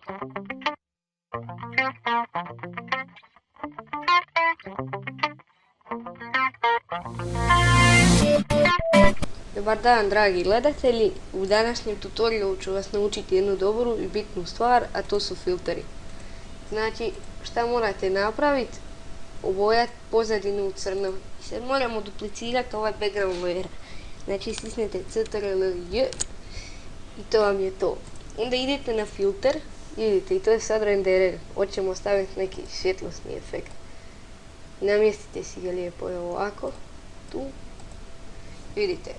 Dobar dan, dragi gledatelji. U današnjem tutorialu ću vas naučiti jednu dobru i bitnu stvar, a to su filteri. Znači, šta morate napraviti? Obojati pozadinu u crno. I sad moramo duplicirati ovaj background layer. Znači, stisnete CTRL-J i to vam je to. Onda idete na filter, vidite, i to je sad renderer. Hoćemo staviti neki svjetlosni efekt. Namjestite si ga lijepo ovako, tu. Vidite,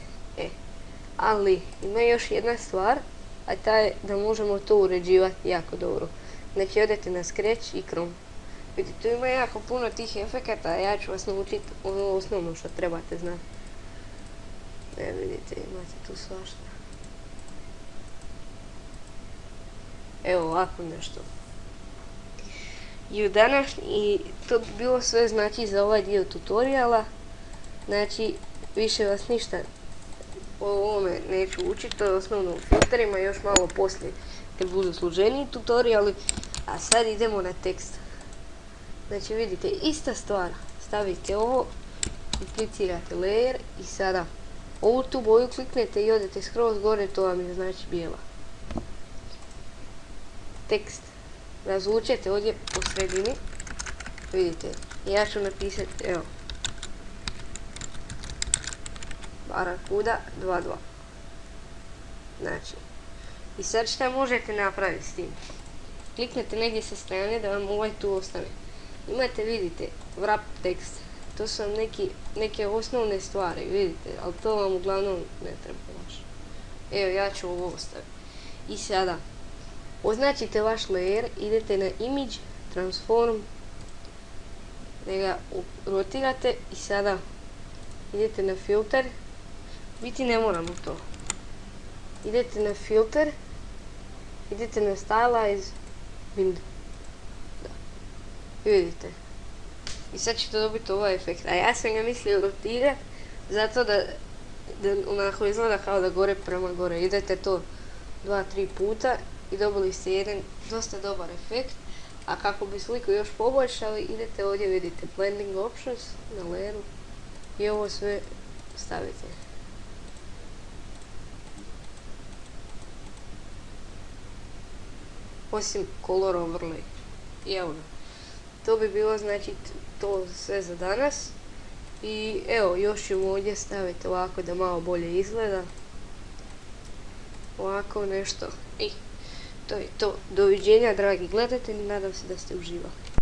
ali ima još jedna stvar, a ta je da možemo to uređivati jako dobro. Znači odete na Scratch i Chrome. Vidite, tu ima jako puno tih efekata, a ja ću vas naučiti ono osnovno što trebate znati. Vidite, imate tu svašta. Evo ovako nešto. I to bi bilo sve znači za ovaj dio tutoriala. Znači, više vas ništa o ovome neću učiti, to je osnovno u filterima, još malo poslije kad budu složeniji tutoriali, a sad idemo na tekst. Znači vidite, ista stvar, stavite ovo, duplicirate layer i sada ovu tu boju kliknete i odete skroz gore, to vam je znači bijela. Tekst razvučete ovdje po sredini, vidite, ja ću napisati, evo, Barakuda 2.2. Znači, i sad šta možete napraviti s tim? Kliknete negdje sa strane da vam ovaj tu ostane. Imate, vidite, wrap tekst. To su vam neke osnovne stvari, vidite, ali to vam uglavnom ne treba baš. Evo, ja ću ovo ostaviti. I sada, označite vaš layer, idete na image, transform, da ga rotirate i sada idete na filter. Biti ne moramo to. Idete na filter, idete na stylize, wind. Da. Vidite. I sad ćete dobiti ovaj efekt. A ja sam ga mislio rotirati zato da onako izgleda kao da gore prema gore. Idete to 2-3 puta i dobili ste jedan dosta dobar efekt. A kako bi sliku još poboljšali, idete ovdje, vidite blending options na layeru i ovo sve stavite. Osim color overlay. I evo ga. To bi bilo znači to sve za danas. I evo, još ćemo ovdje staviti ovako da malo bolje izgleda. Ovako nešto. I to je to. Doviđenja, dragi gledatelji, nadam se da ste uživali.